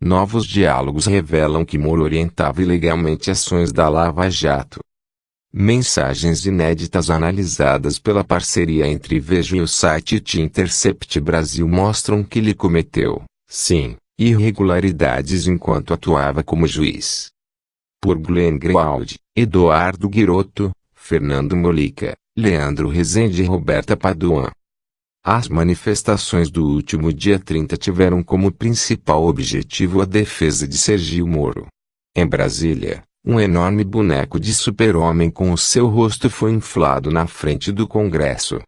Novos diálogos revelam que Moro orientava ilegalmente ações da Lava Jato. Mensagens inéditas analisadas pela parceria entre Veja e o site The Intercept Brasil mostram que ele cometeu, sim, irregularidades enquanto atuava como juiz. Por Glenn Greenwald, Eduardo Guirotto, Fernando Molica, Leandro Rezende e Roberta Paduan. As manifestações do último dia 30 tiveram como principal objetivo a defesa de Sérgio Moro. Em Brasília, um enorme boneco de super-homem com o seu rosto foi inflado na frente do Congresso.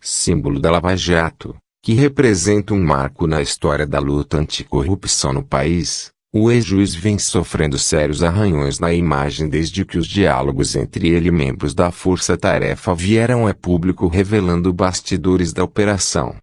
Símbolo da Lava Jato, que representa um marco na história da luta anticorrupção no país, o ex-juiz vem sofrendo sérios arranhões na imagem desde que os diálogos entre ele e membros da Força Tarefa vieram a público revelando bastidores da operação.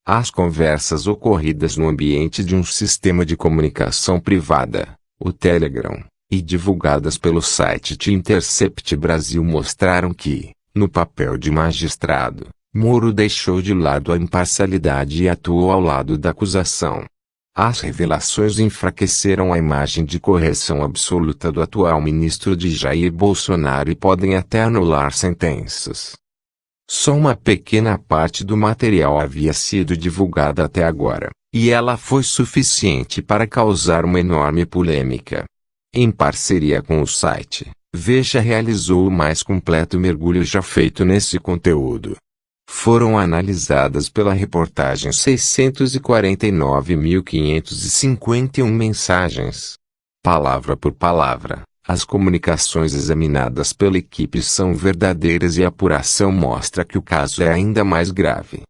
As conversas ocorridas no ambiente de um sistema de comunicação privada, o Telegram, e divulgadas pelo site The Intercept Brasil mostraram que, no papel de magistrado, Moro deixou de lado a imparcialidade e atuou ao lado da acusação. As revelações enfraqueceram a imagem de correção absoluta do atual ministro de Jair Bolsonaro e podem até anular sentenças. Só uma pequena parte do material havia sido divulgada até agora, e ela foi suficiente para causar uma enorme polêmica. Em parceria com o site, Veja realizou o mais completo mergulho já feito nesse conteúdo. Foram analisadas pela reportagem 649.551 mensagens. Palavra por palavra, as comunicações examinadas pela equipe são verdadeiras e a apuração mostra que o caso é ainda mais grave.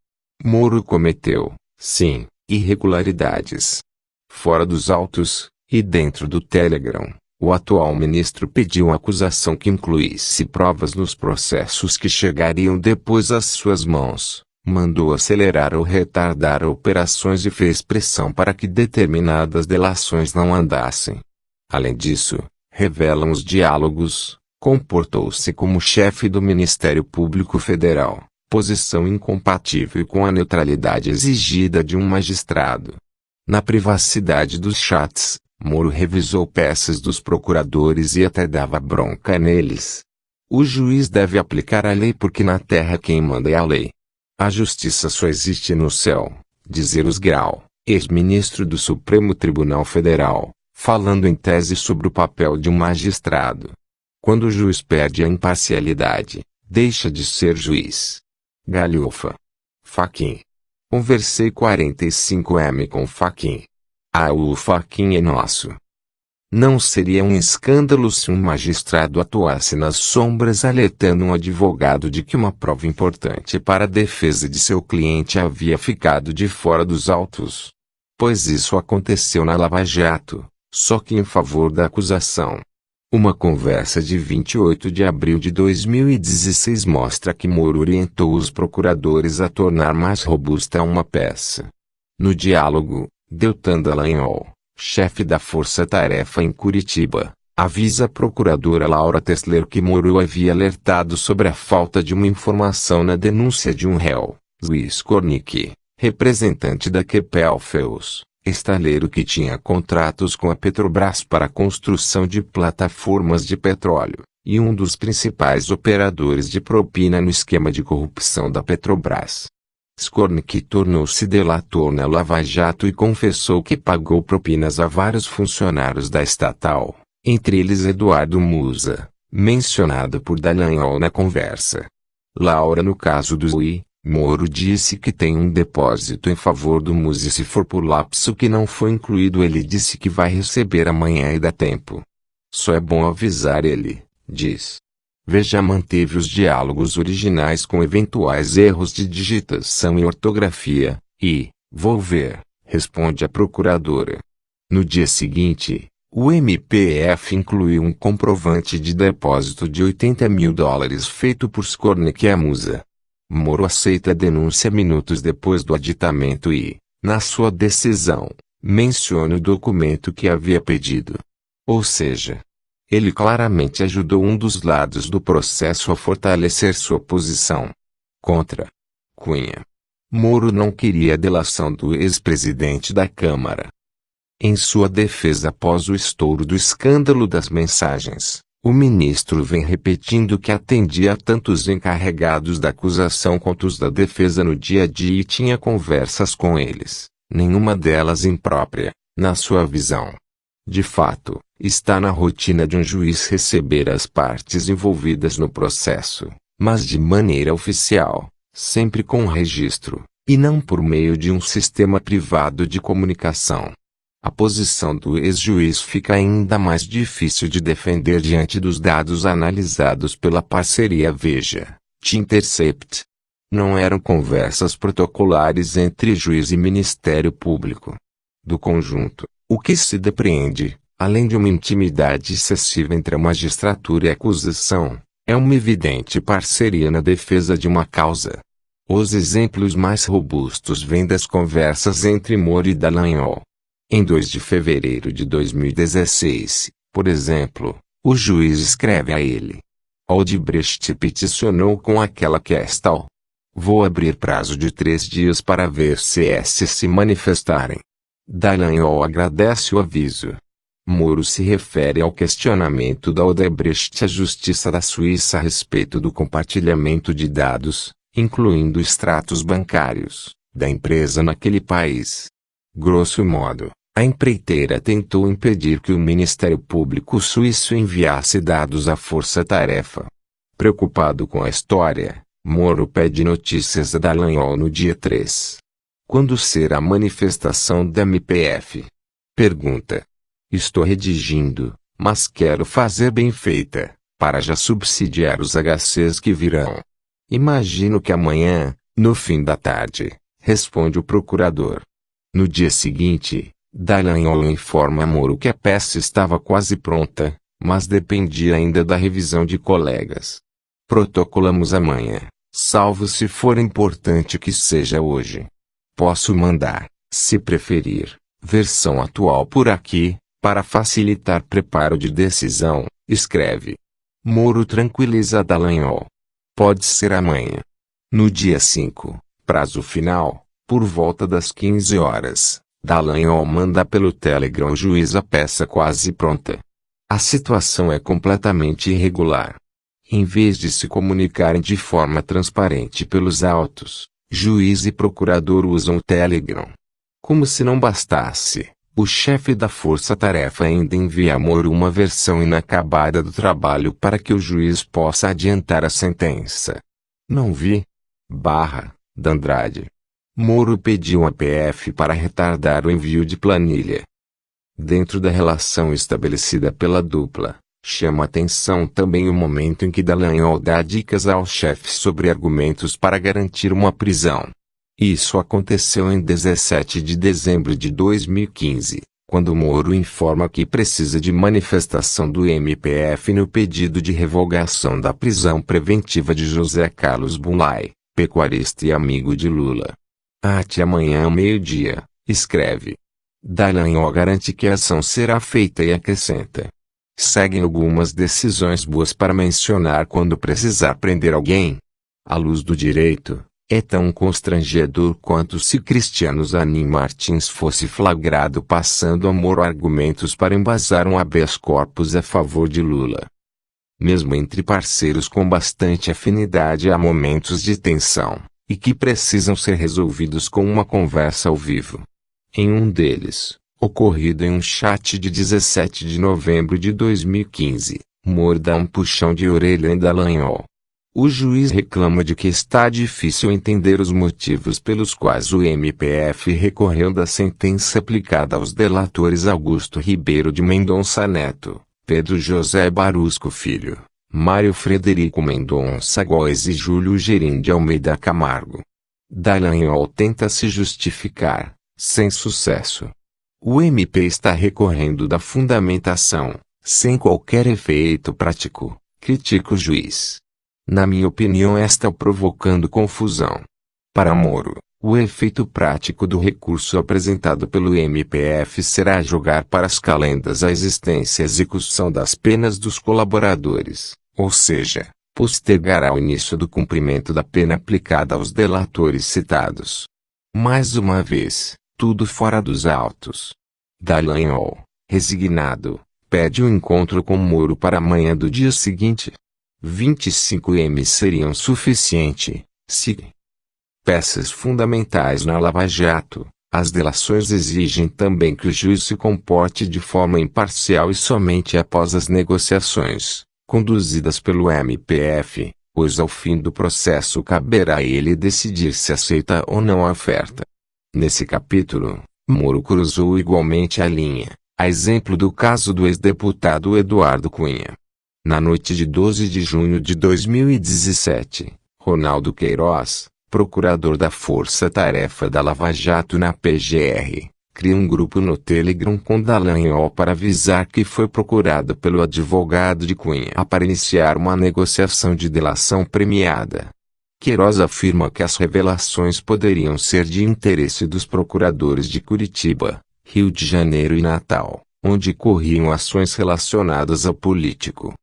Moro cometeu, sim, irregularidades. Fora dos autos, e dentro do Telegram, o atual ministro pediu uma acusação que incluísse provas nos processos que chegariam depois às suas mãos, mandou acelerar ou retardar operações e fez pressão para que determinadas delações não andassem. Além disso, revelam os diálogos, comportou-se como chefe do Ministério Público Federal, posição incompatível com a neutralidade exigida de um magistrado. Na privacidade dos chats, Moro revisou peças dos procuradores e até dava bronca neles. O juiz deve aplicar a lei porque na terra quem manda é a lei. A justiça só existe no céu, diz Eros Grau, ex-ministro do Supremo Tribunal Federal, falando em tese sobre o papel de um magistrado. Quando o juiz perde a imparcialidade, deixa de ser juiz. Galhofa. Fachin. Conversei 45M com Fachin. O Fachin é nosso. Não seria um escândalo se um magistrado atuasse nas sombras alertando um advogado de que uma prova importante para a defesa de seu cliente havia ficado de fora dos autos. Pois isso aconteceu na Lava Jato, só que em favor da acusação. Uma conversa de 28 de abril de 2016 mostra que Moro orientou os procuradores a tornar mais robusta uma peça. No diálogo, Deltan Dallagnol, chefe da Força Tarefa em Curitiba, avisa a procuradora Laura Tesler que Moro havia alertado sobre a falta de uma informação na denúncia de um réu, Luiz Cornick, representante da Kepel-Feus, estaleiro que tinha contratos com a Petrobras para a construção de plataformas de petróleo, e um dos principais operadores de propina no esquema de corrupção da Petrobras. Skornik tornou-se delator na Lava Jato e confessou que pagou propinas a vários funcionários da estatal, entre eles Eduardo Musa, mencionado por Dallagnol na conversa. Laura no caso do Zui, Moro disse que tem um depósito em favor do Musa e se for por lapso que não foi incluído ele disse que vai receber amanhã e dá tempo. Só é bom avisar ele, diz. Veja manteve os diálogos originais com eventuais erros de digitação e ortografia, e, vou ver, responde a procuradora. No dia seguinte, o MPF incluiu um comprovante de depósito de $80 mil feito por Skornik e a Musa. Moro aceita a denúncia minutos depois do aditamento e, na sua decisão, menciona o documento que havia pedido. Ou seja, ele claramente ajudou um dos lados do processo a fortalecer sua posição. Contra Cunha. Moro não queria a delação do ex-presidente da Câmara. Em sua defesa após o estouro do escândalo das mensagens, o ministro vem repetindo que atendia a tanto os encarregados da acusação quanto os da defesa no dia a dia e tinha conversas com eles, nenhuma delas imprópria, na sua visão. De fato, está na rotina de um juiz receber as partes envolvidas no processo, mas de maneira oficial, sempre com registro, e não por meio de um sistema privado de comunicação. A posição do ex-juiz fica ainda mais difícil de defender diante dos dados analisados pela parceria Veja, The Intercept. Não eram conversas protocolares entre juiz e Ministério Público. Do conjunto, o que se depreende, além de uma intimidade excessiva entre a magistratura e a acusação, é uma evidente parceria na defesa de uma causa. Os exemplos mais robustos vêm das conversas entre Moro e Dallagnol. Em 2 de fevereiro de 2016, por exemplo, o juiz escreve a ele: Odebrecht peticionou com aquela questão. Vou abrir prazo de 3 dias para ver se manifestarem. Dallagnol agradece o aviso. Moro se refere ao questionamento da Odebrecht à Justiça da Suíça a respeito do compartilhamento de dados, incluindo extratos bancários, da empresa naquele país. Grosso modo, a empreiteira tentou impedir que o Ministério Público suíço enviasse dados à força-tarefa. Preocupado com a história, Moro pede notícias a Dallagnol no dia 3. Quando será a manifestação da MPF? Pergunta. Estou redigindo, mas quero fazer bem feita, para já subsidiar os HCs que virão. Imagino que amanhã, no fim da tarde, responde o procurador. No dia seguinte, Dallagnol informa a Moro que a peça estava quase pronta, mas dependia ainda da revisão de colegas. Protocolamos amanhã, salvo se for importante que seja hoje. Posso mandar, se preferir, versão atual por aqui, para facilitar preparo de decisão, escreve. Moro tranquiliza Dallagnol. Pode ser amanhã. No dia 5, prazo final, por volta das 15 horas, Dallagnol manda pelo Telegram ao juiz a peça quase pronta. A situação é completamente irregular. Em vez de se comunicarem de forma transparente pelos autos, juiz e procurador usam o Telegram. Como se não bastasse, o chefe da força-tarefa ainda envia a Moro uma versão inacabada do trabalho para que o juiz possa adiantar a sentença. Não vi. D'Andrade. Moro pediu à PF para retardar o envio de planilha. Dentro da relação estabelecida pela dupla, chama atenção também o momento em que Dallagnol dá dicas ao chefe sobre argumentos para garantir uma prisão. Isso aconteceu em 17 de dezembro de 2015, quando Moro informa que precisa de manifestação do MPF no pedido de revogação da prisão preventiva de José Carlos Bulay, pecuarista e amigo de Lula. Até amanhã ao meio-dia, escreve. Dallagnol garante que a ação será feita e acrescenta. Seguem algumas decisões boas para mencionar quando precisar prender alguém. À luz do direito, é tão constrangedor quanto se Cristiano Zanin Martins fosse flagrado passando a Moro argumentos para embasar um habeas corpus a favor de Lula. Mesmo entre parceiros com bastante afinidade há momentos de tensão, e que precisam ser resolvidos com uma conversa ao vivo. Em um deles, ocorrido em um chat de 17 de novembro de 2015, Moro dá um puxão de orelha em Dallagnol. O juiz reclama de que está difícil entender os motivos pelos quais o MPF recorreu da sentença aplicada aos delatores Augusto Ribeiro de Mendonça Neto, Pedro José Barusco Filho, Mário Frederico Mendonça Góes e Júlio Gerim de Almeida Camargo. Dallagnol tenta se justificar, sem sucesso. O MP está recorrendo da fundamentação, sem qualquer efeito prático, critica o juiz. Na minha opinião, está provocando confusão. Para Moro, o efeito prático do recurso apresentado pelo MPF será jogar para as calendas a existência e execução das penas dos colaboradores, ou seja, postergará o início do cumprimento da pena aplicada aos delatores citados. Mais uma vez, tudo fora dos autos. Dallagnol, resignado, pede um encontro com Moro para amanhã do dia seguinte. 25 m seriam suficiente, se peças fundamentais na Lava Jato. As delações exigem também que o juiz se comporte de forma imparcial e somente após as negociações, conduzidas pelo MPF, pois ao fim do processo caberá a ele decidir se aceita ou não a oferta. Nesse capítulo, Moro cruzou igualmente a linha, a exemplo do caso do ex-deputado Eduardo Cunha. Na noite de 12 de junho de 2017, Ronaldo Queiroz, procurador da Força Tarefa da Lava Jato na PGR, cria um grupo no Telegram com Dallagnol para avisar que foi procurado pelo advogado de Cunha para iniciar uma negociação de delação premiada. Queiroz afirma que as revelações poderiam ser de interesse dos procuradores de Curitiba, Rio de Janeiro e Natal, onde corriam ações relacionadas ao político.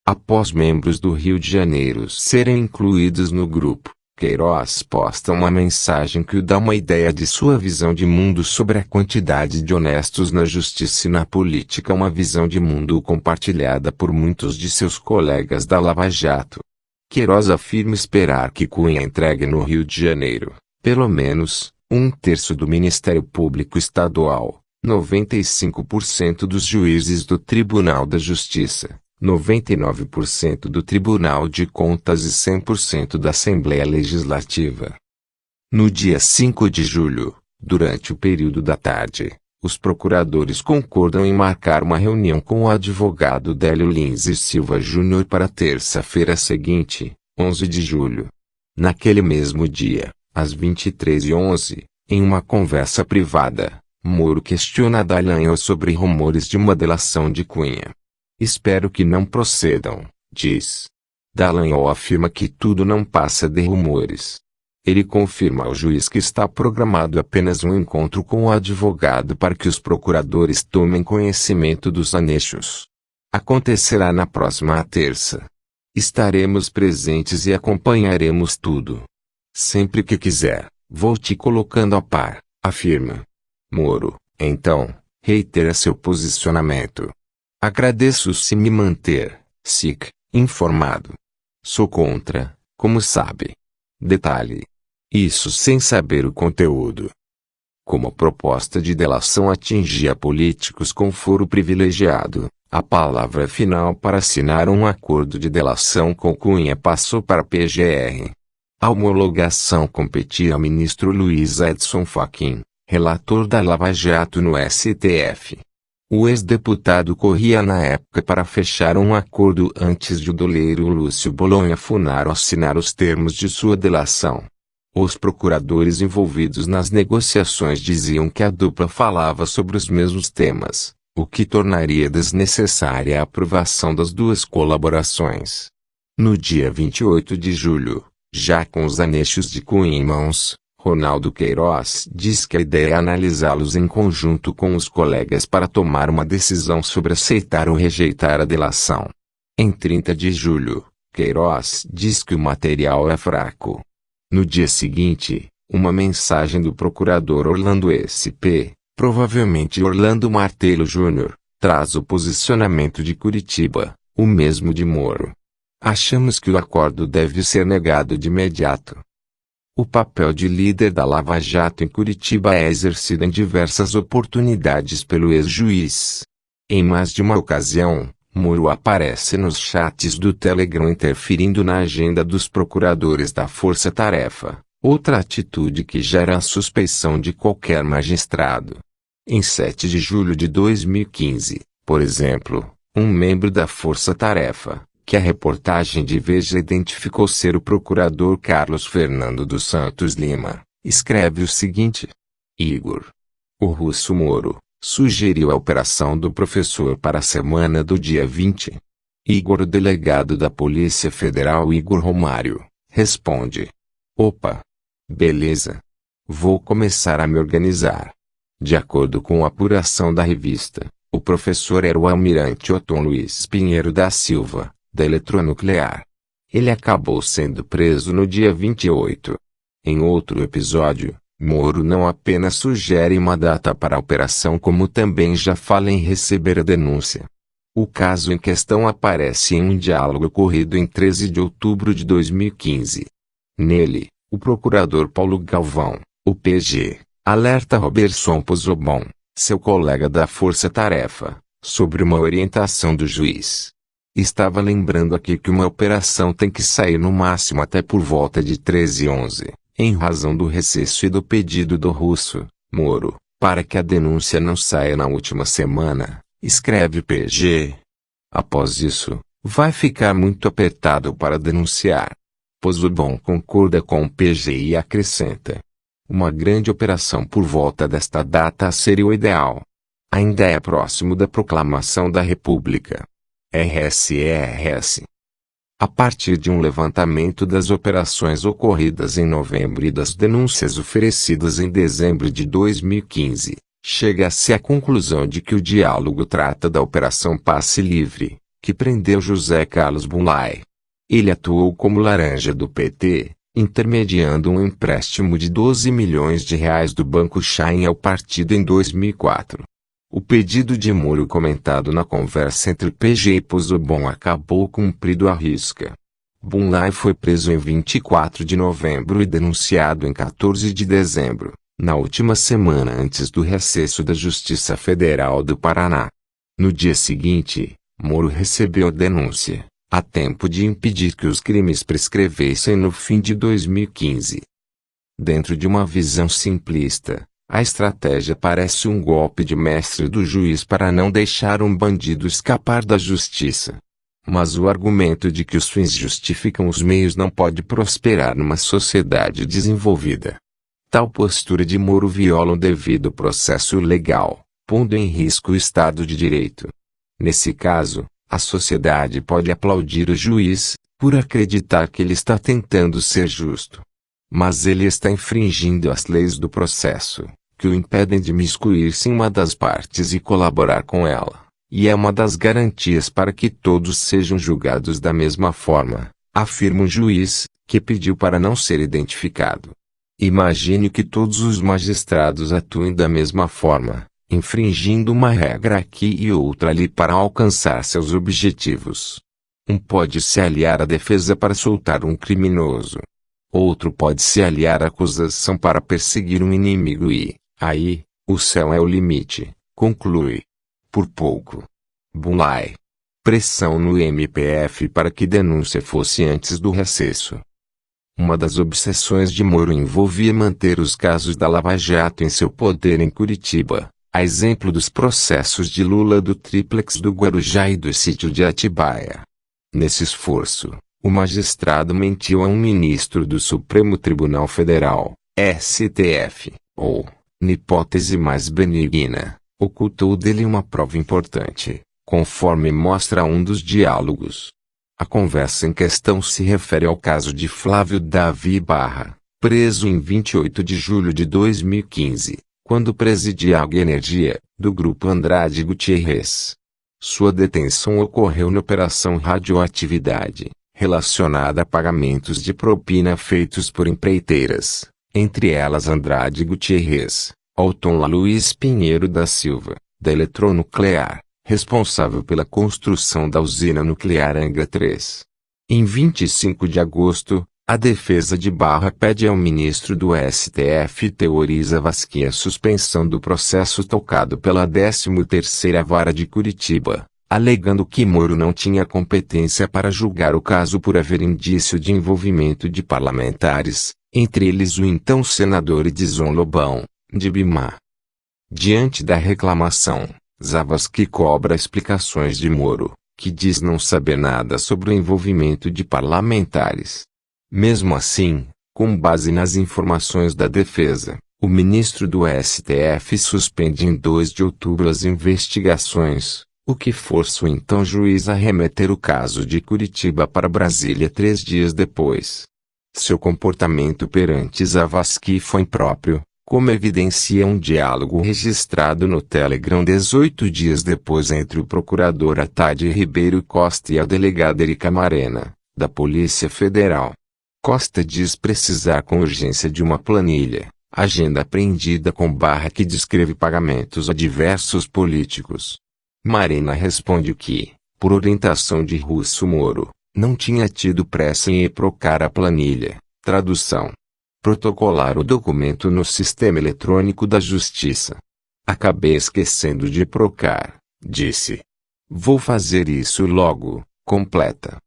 Após membros do Rio de Janeiro serem incluídos no grupo, Queiroz posta uma mensagem que dá uma ideia de sua visão de mundo sobre a quantidade de honestos na justiça e na política, uma visão de mundo compartilhada por muitos de seus colegas da Lava Jato. Queiroz afirma esperar que Cunha entregue no Rio de Janeiro, pelo menos, 1/3 do Ministério Público Estadual, 95% dos juízes do Tribunal da Justiça, 99% do Tribunal de Contas e 100% da Assembleia Legislativa. No dia 5 de julho, durante o período da tarde, os procuradores concordam em marcar uma reunião com o advogado Délio Lins e Silva Júnior para terça-feira seguinte, 11 de julho. Naquele mesmo dia, às 23h11, em uma conversa privada, Moro questiona Dallagnol sobre rumores de uma delação de Cunha. Espero que não procedam, diz. Dallagnol afirma que tudo não passa de rumores. Ele confirma ao juiz que está programado apenas um encontro com o advogado para que os procuradores tomem conhecimento dos anexos. Acontecerá na próxima terça. Estaremos presentes e acompanharemos tudo. Sempre que quiser, vou te colocando a par, afirma. Moro, então, reitera seu posicionamento. Agradeço se me manter, SIC, informado. Sou contra, como sabe. Detalhe. Isso sem saber o conteúdo. Como a proposta de delação atingia políticos com foro privilegiado, a palavra final para assinar um acordo de delação com Cunha passou para a PGR. A homologação competia ao ministro Luiz Edson Fachin, relator da Lava Jato no STF. O ex-deputado corria na época para fechar um acordo antes de o doleiro Lúcio Bolonha Funaro assinar os termos de sua delação. Os procuradores envolvidos nas negociações diziam que a dupla falava sobre os mesmos temas, o que tornaria desnecessária a aprovação das duas colaborações. No dia 28 de julho, já com os anexos de Cunha em mãos, Ronaldo Queiroz diz que a ideia é analisá-los em conjunto com os colegas para tomar uma decisão sobre aceitar ou rejeitar a delação. Em 30 de julho, Queiroz diz que o material é fraco. No dia seguinte, uma mensagem do procurador Orlando SP, provavelmente Orlando Martello Júnior, traz o posicionamento de Curitiba, o mesmo de Moro. Achamos que o acordo deve ser negado de imediato. O papel de líder da Lava Jato em Curitiba é exercido em diversas oportunidades pelo ex-juiz. Em mais de uma ocasião, Moro aparece nos chats do Telegram interferindo na agenda dos procuradores da Força Tarefa, outra atitude que gera a suspeição de qualquer magistrado. Em 7 de julho de 2015, por exemplo, um membro da Força Tarefa, que a reportagem de Veja identificou ser o procurador Carlos Fernando dos Santos Lima, escreve o seguinte: Igor, o russo Moro, sugeriu a operação do professor para a semana do dia 20. Igor, o delegado da Polícia Federal Igor Romário, responde: Opa! Beleza. Vou começar a me organizar. De acordo com a apuração da revista, o professor era o almirante Otton Luiz Pinheiro da Silva, da Eletronuclear. Ele acabou sendo preso no dia 28. Em outro episódio, Moro não apenas sugere uma data para a operação, como também já fala em receber a denúncia. O caso em questão aparece em um diálogo ocorrido em 13 de outubro de 2015. Nele, o procurador Paulo Galvão, o PG, alerta Roberson Pozzobon, seu colega da Força Tarefa, sobre uma orientação do juiz. Estava lembrando aqui que uma operação tem que sair no máximo até por volta de 13h11, em razão do recesso e do pedido do russo, Moro, para que a denúncia não saia na última semana, escreve PG. Após isso, vai ficar muito apertado para denunciar. Pozzobon concorda com o PG e acrescenta: uma grande operação por volta desta data seria o ideal. Ainda é próximo da proclamação da República. RS. A partir de um levantamento das operações ocorridas em novembro e das denúncias oferecidas em dezembro de 2015, chega-se à conclusão de que o diálogo trata da Operação Passe Livre, que prendeu José Carlos Bunlai. Ele atuou como laranja do PT, intermediando um empréstimo de 12 milhões de reais do Banco Chain ao partido em 2004. O pedido de Moro comentado na conversa entre PG e Pozzobon acabou cumprido à risca. Bunlai foi preso em 24 de novembro e denunciado em 14 de dezembro, na última semana antes do recesso da Justiça Federal do Paraná. No dia seguinte, Moro recebeu a denúncia, a tempo de impedir que os crimes prescrevessem no fim de 2015. Dentro de uma visão simplista, a estratégia parece um golpe de mestre do juiz para não deixar um bandido escapar da justiça. Mas o argumento de que os fins justificam os meios não pode prosperar numa sociedade desenvolvida. Tal postura de Moro viola o devido processo legal, pondo em risco o Estado de Direito. Nesse caso, a sociedade pode aplaudir o juiz, por acreditar que ele está tentando ser justo. Mas ele está infringindo as leis do processo, que o impedem de imiscuir-se em uma das partes e colaborar com ela, e é uma das garantias para que todos sejam julgados da mesma forma, afirma um juiz, que pediu para não ser identificado. Imagine que todos os magistrados atuem da mesma forma, infringindo uma regra aqui e outra ali para alcançar seus objetivos. Um pode se aliar à defesa para soltar um criminoso. Outro pode se aliar à acusação para perseguir um inimigo e, aí, o céu é o limite, conclui. Por pouco. Bunlai. Pressão no MPF para que denúncia fosse antes do recesso. Uma das obsessões de Moro envolvia manter os casos da Lava Jato em seu poder em Curitiba, a exemplo dos processos de Lula, do Tríplex do Guarujá e do sítio de Atibaia. Nesse esforço, o magistrado mentiu a um ministro do Supremo Tribunal Federal, STF, ou, na hipótese mais benigna, ocultou dele uma prova importante, conforme mostra um dos diálogos. A conversa em questão se refere ao caso de Flávio Davi Barra, preso em 28 de julho de 2015, quando presidia a Energia, do grupo Andrade Gutierrez. Sua detenção ocorreu na Operação Radioatividade, relacionada a pagamentos de propina feitos por empreiteiras, entre elas Andrade Gutierrez, Alton Luiz Pinheiro da Silva, da Eletronuclear, responsável pela construção da usina nuclear Angra 3. Em 25 de agosto, a defesa de Barra pede ao ministro do STF Teoriza Vasquim a suspensão do processo tocado pela 13ª Vara de Curitiba, alegando que Moro não tinha competência para julgar o caso por haver indício de envolvimento de parlamentares, entre eles o então senador Edison Lobão, de Bimar. Diante da reclamação, Zavascki cobra explicações de Moro, que diz não saber nada sobre o envolvimento de parlamentares. Mesmo assim, com base nas informações da defesa, o ministro do STF suspende em 2 de outubro as investigações, o que força o então juiz a remeter o caso de Curitiba para Brasília 3 dias depois. Seu comportamento perante Zavascki foi impróprio, como evidencia um diálogo registrado no Telegram 18 dias depois entre o procurador Ataide Ribeiro Costa e a delegada Erika Marena, da Polícia Federal. Costa diz precisar com urgência de uma planilha, Agenda apreendida com barra que descreve pagamentos a diversos políticos. Marina responde que, por orientação de Russo Moro, não tinha tido pressa em eprocar a planilha. Tradução: protocolar o documento no sistema eletrônico da Justiça. Acabei esquecendo de eprocar, disse. Vou fazer isso logo, completa.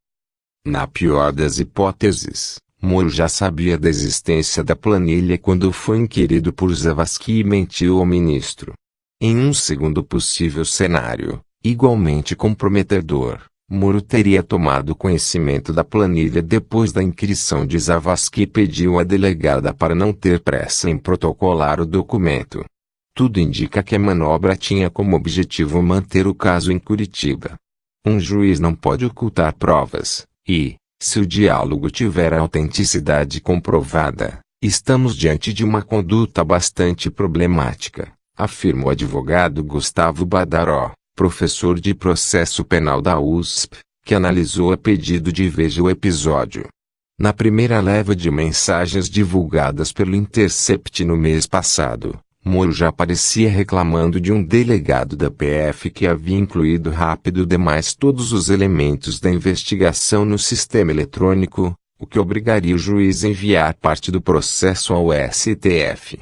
Na pior das hipóteses, Moro já sabia da existência da planilha quando foi inquirido por Zavascki e mentiu ao ministro. Em um segundo possível cenário, igualmente comprometedor, Moro teria tomado conhecimento da planilha depois da inquirição de Zavascki e pediu à delegada para não ter pressa em protocolar o documento. Tudo indica que a manobra tinha como objetivo manter o caso em Curitiba. Um juiz não pode ocultar provas, e, se o diálogo tiver a autenticidade comprovada, estamos diante de uma conduta bastante problemática, afirma o advogado Gustavo Badaró, professor de processo penal da USP, que analisou a pedido de Veja o episódio. Na primeira leva de mensagens divulgadas pelo Intercept no mês passado, Moro já aparecia reclamando de um delegado da PF que havia incluído rápido demais todos os elementos da investigação no sistema eletrônico, o que obrigaria o juiz a enviar parte do processo ao STF.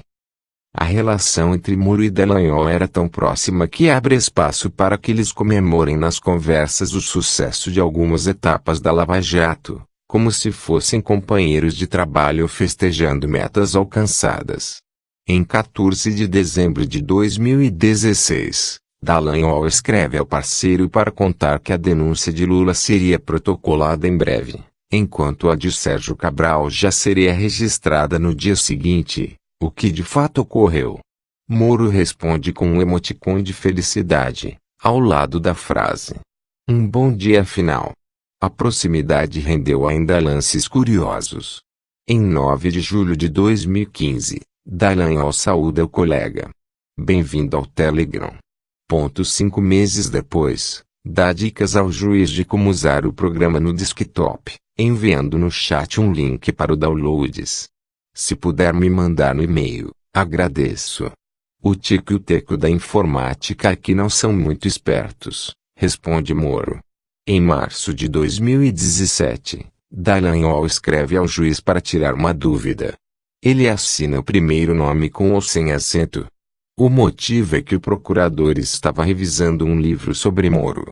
A relação entre Moro e Dallagnol era tão próxima que abre espaço para que eles comemorem nas conversas o sucesso de algumas etapas da Lava Jato, como se fossem companheiros de trabalho festejando metas alcançadas. Em 14 de dezembro de 2016, Dallagnol escreve ao parceiro para contar que a denúncia de Lula seria protocolada em breve, enquanto a de Sérgio Cabral já seria registrada no dia seguinte, o que de fato ocorreu. Moro responde com um emoticon de felicidade, ao lado da frase: um bom dia final. A proximidade rendeu ainda lances curiosos. Em 9 de julho de 2015, Dallagnol saúda o colega. Bem-vindo ao Telegram. 5 meses depois, dá dicas ao juiz de como usar o programa no desktop, enviando no chat um link para o downloads. Se puder me mandar no e-mail, agradeço. O Tico e o Teco da informática aqui não são muito espertos, responde Moro. Em março de 2017, Dallagnol escreve ao juiz para tirar uma dúvida. Ele assina o primeiro nome com ou sem acento. O motivo é que o procurador estava revisando um livro sobre Moro.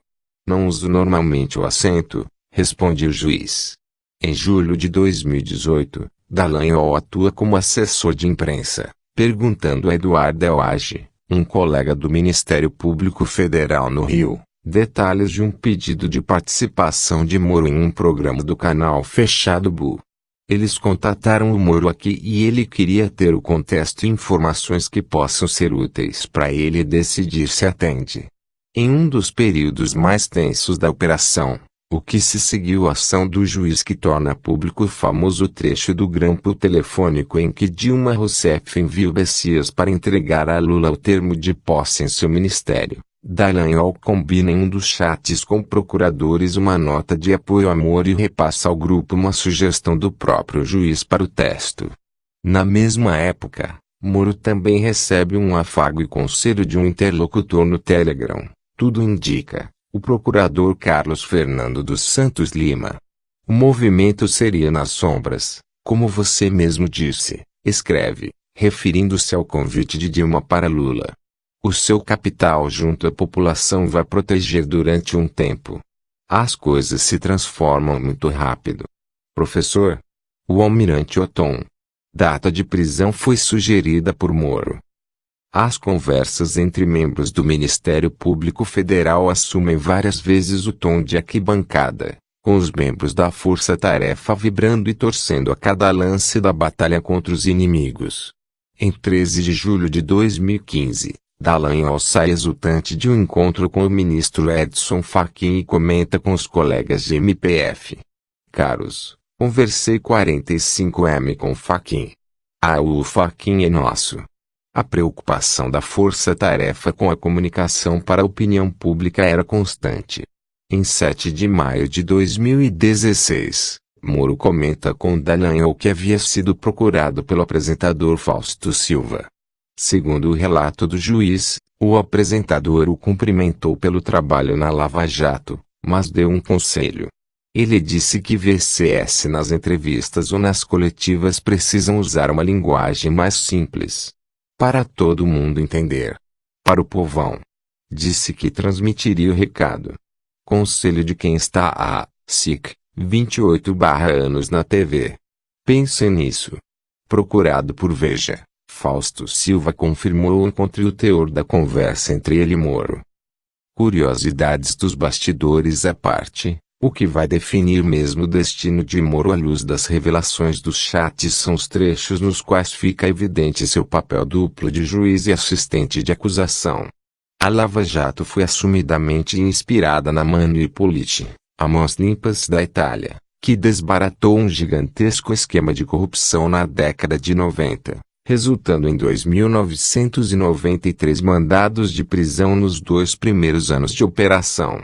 Não uso normalmente o acento, responde o juiz. Em julho de 2018, Dallagnol atua como assessor de imprensa, perguntando a Eduardo Elage, um colega do Ministério Público Federal no Rio, detalhes de um pedido de participação de Moro em um programa do canal fechado Bu. Eles contataram o Moro aqui e ele queria ter o contexto e informações que possam ser úteis para ele decidir se atende. Em um dos períodos mais tensos da operação, o que se seguiu a ação do juiz que torna público o famoso trecho do grampo telefônico em que Dilma Rousseff envia o Messias para entregar a Lula o termo de posse em seu ministério, Dallagnol combina em um dos chats com procuradores uma nota de apoio a Moro e repassa ao grupo uma sugestão do próprio juiz para o texto. Na mesma época, Moro também recebe um afago e conselho de um interlocutor no Telegram. Tudo indica, o procurador Carlos Fernando dos Santos Lima. O movimento seria nas sombras, como você mesmo disse, escreve, referindo-se ao convite de Dilma para Lula. O seu capital junto à população vai proteger durante um tempo. As coisas se transformam muito rápido. Professor? O almirante Oton. Data de prisão foi sugerida por Moro. As conversas entre membros do Ministério Público Federal assumem várias vezes o tom de arquibancada, com os membros da força-tarefa vibrando e torcendo a cada lance da batalha contra os inimigos. Em 13 de julho de 2015, Dallagnol sai exultante de um encontro com o ministro Edson Fachin e comenta com os colegas de MPF. Caros, conversei 45M com Fachin. O Fachin é nosso. A preocupação da força-tarefa com a comunicação para a opinião pública era constante. Em 7 de maio de 2016, Moro comenta com Dallagnol que havia sido procurado pelo apresentador Fausto Silva. Segundo o relato do juiz, o apresentador o cumprimentou pelo trabalho na Lava Jato, mas deu um conselho. Ele disse que VCS nas entrevistas ou nas coletivas precisam usar uma linguagem mais simples, para todo mundo entender. Para o povão. Disse que transmitiria o recado. Conselho de quem está há, SIC, 28/anos na TV. Pensem nisso. Procurado por Veja, Fausto Silva confirmou o encontro e o teor da conversa entre ele e Moro. Curiosidades dos bastidores à parte, o que vai definir mesmo o destino de Moro à luz das revelações dos chats são os trechos nos quais fica evidente seu papel duplo de juiz e assistente de acusação. A Lava Jato foi assumidamente inspirada na Manipoliti, a mãos limpas da Itália, que desbaratou um gigantesco esquema de corrupção na década de 90, resultando em 2.993 mandados de prisão nos 2 primeiros anos de operação.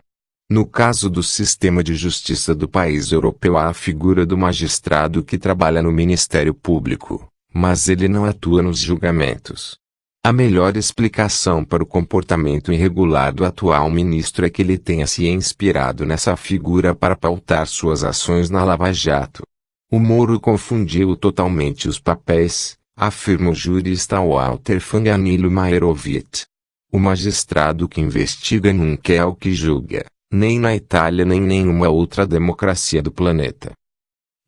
No caso do sistema de justiça do país europeu há a figura do magistrado que trabalha no Ministério Público, mas ele não atua nos julgamentos. A melhor explicação para o comportamento irregular do atual ministro é que ele tenha se inspirado nessa figura para pautar suas ações na Lava Jato. O Moro confundiu totalmente os papéis, afirma o jurista Walter Fanganillo Mairovit. O magistrado que investiga nunca é o que julga, nem na Itália nem em nenhuma outra democracia do planeta.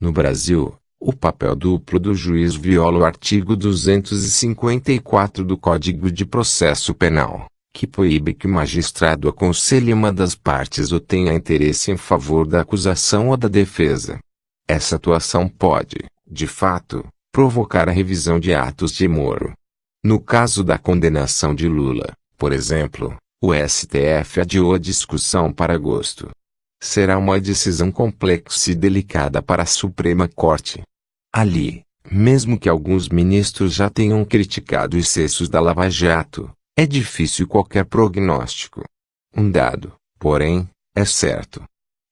No Brasil, o papel duplo do juiz viola o artigo 254 do Código de Processo Penal, que proíbe que o magistrado aconselhe uma das partes ou tenha interesse em favor da acusação ou da defesa. Essa atuação pode, de fato, provocar a revisão de atos de Moro. No caso da condenação de Lula, por exemplo, o STF adiou a discussão para agosto. Será uma decisão complexa e delicada para a Suprema Corte. Ali, mesmo que alguns ministros já tenham criticado os excessos da Lava Jato, é difícil qualquer prognóstico. Um dado, porém, é certo.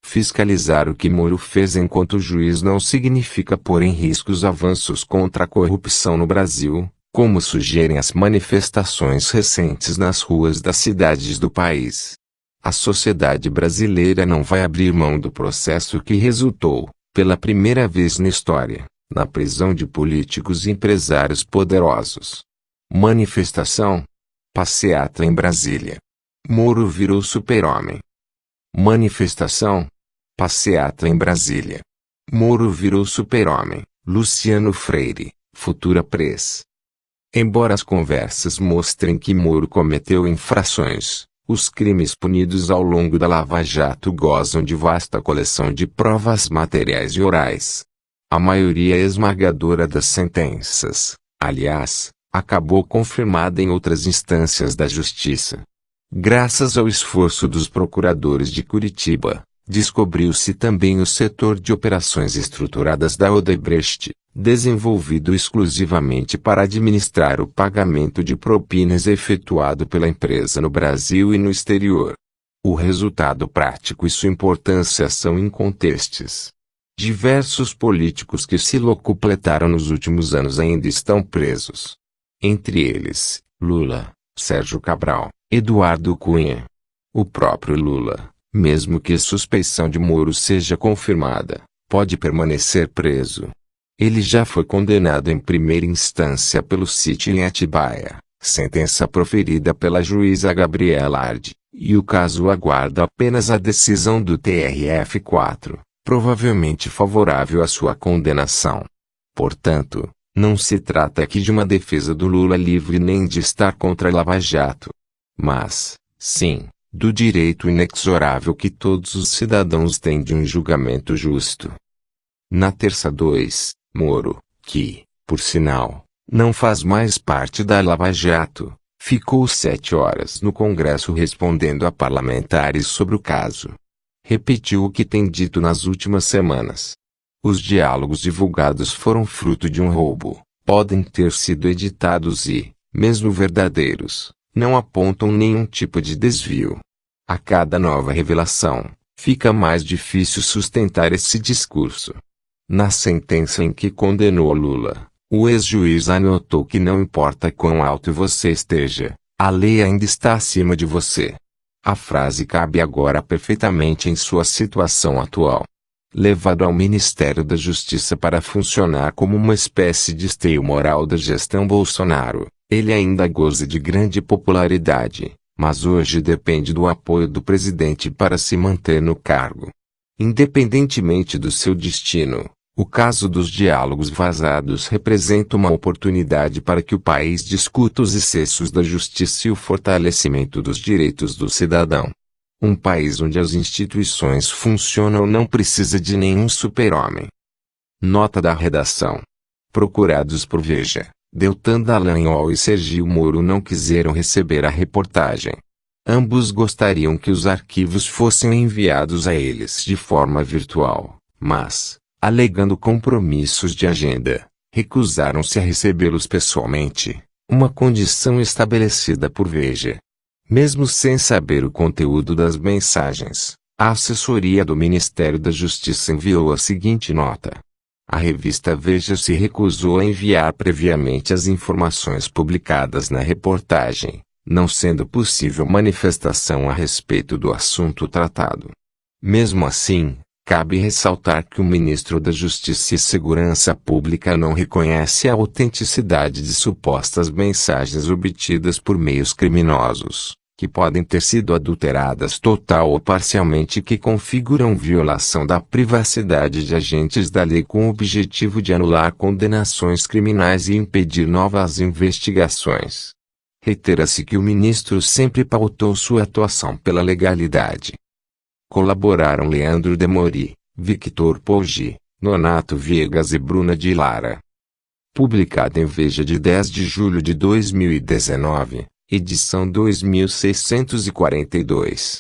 Fiscalizar o que Moro fez enquanto juiz não significa pôr em risco os avanços contra a corrupção no Brasil, como sugerem as manifestações recentes nas ruas das cidades do país. A sociedade brasileira não vai abrir mão do processo que resultou, pela primeira vez na história, na prisão de políticos e empresários poderosos. Manifestação. Passeata em Brasília. Moro virou super-homem. Manifestação. Passeata em Brasília. Moro virou super-homem. Luciano Freire, Futura Press. Embora as conversas mostrem que Moro cometeu infrações, os crimes punidos ao longo da Lava Jato gozam de vasta coleção de provas materiais e orais. A maioria esmagadora das sentenças, aliás, acabou confirmada em outras instâncias da Justiça. Graças ao esforço dos procuradores de Curitiba, descobriu-se também o setor de operações estruturadas da Odebrecht, desenvolvido exclusivamente para administrar o pagamento de propinas efetuado pela empresa no Brasil e no exterior. O resultado prático e sua importância são incontestes. Diversos políticos que se locupletaram nos últimos anos ainda estão presos. Entre eles, Lula, Sérgio Cabral, Eduardo Cunha. O próprio Lula, mesmo que a suspeição de Moro seja confirmada, pode permanecer preso. Ele já foi condenado em primeira instância pelo sítio em Atibaia, sentença proferida pela juíza Gabriela Ardi, e o caso aguarda apenas a decisão do TRF4, provavelmente favorável à sua condenação. Portanto, não se trata aqui de uma defesa do Lula livre nem de estar contra a Lava Jato. Mas, sim, do direito inexorável que todos os cidadãos têm de um julgamento justo. Na terça 2, Moro, que, por sinal, não faz mais parte da Lava Jato, ficou 7 horas no Congresso respondendo a parlamentares sobre o caso. Repetiu o que tem dito nas últimas semanas. Os diálogos divulgados foram fruto de um roubo, podem ter sido editados e, mesmo verdadeiros, não apontam nenhum tipo de desvio. A cada nova revelação, fica mais difícil sustentar esse discurso. Na sentença em que condenou Lula, o ex-juiz anotou que não importa quão alto você esteja, a lei ainda está acima de você. A frase cabe agora perfeitamente em sua situação atual. Levado ao Ministério da Justiça para funcionar como uma espécie de esteio moral da gestão Bolsonaro, ele ainda goza de grande popularidade, mas hoje depende do apoio do presidente para se manter no cargo. Independentemente do seu destino, o caso dos diálogos vazados representa uma oportunidade para que o país discuta os excessos da justiça e o fortalecimento dos direitos do cidadão. Um país onde as instituições funcionam não precisa de nenhum super-homem. Nota da redação. Procurados por Veja, Deltan Dallagnol e Sergio Moro não quiseram receber a reportagem. Ambos gostariam que os arquivos fossem enviados a eles de forma virtual, mas, alegando compromissos de agenda, recusaram-se a recebê-los pessoalmente, uma condição estabelecida por Veja. Mesmo sem saber o conteúdo das mensagens, a assessoria do Ministério da Justiça enviou a seguinte nota. A revista Veja se recusou a enviar previamente as informações publicadas na reportagem, não sendo possível manifestação a respeito do assunto tratado. Mesmo assim, cabe ressaltar que o ministro da Justiça e Segurança Pública não reconhece a autenticidade de supostas mensagens obtidas por meios criminosos, que podem ter sido adulteradas total ou parcialmente e que configuram violação da privacidade de agentes da lei com o objetivo de anular condenações criminais e impedir novas investigações. Reitera-se que o ministro sempre pautou sua atuação pela legalidade. Colaboraram Leandro Demori, Victor Poggi, Nonato Viegas e Bruna de Lara. Publicado em Veja de 10 de julho de 2019, edição 2642.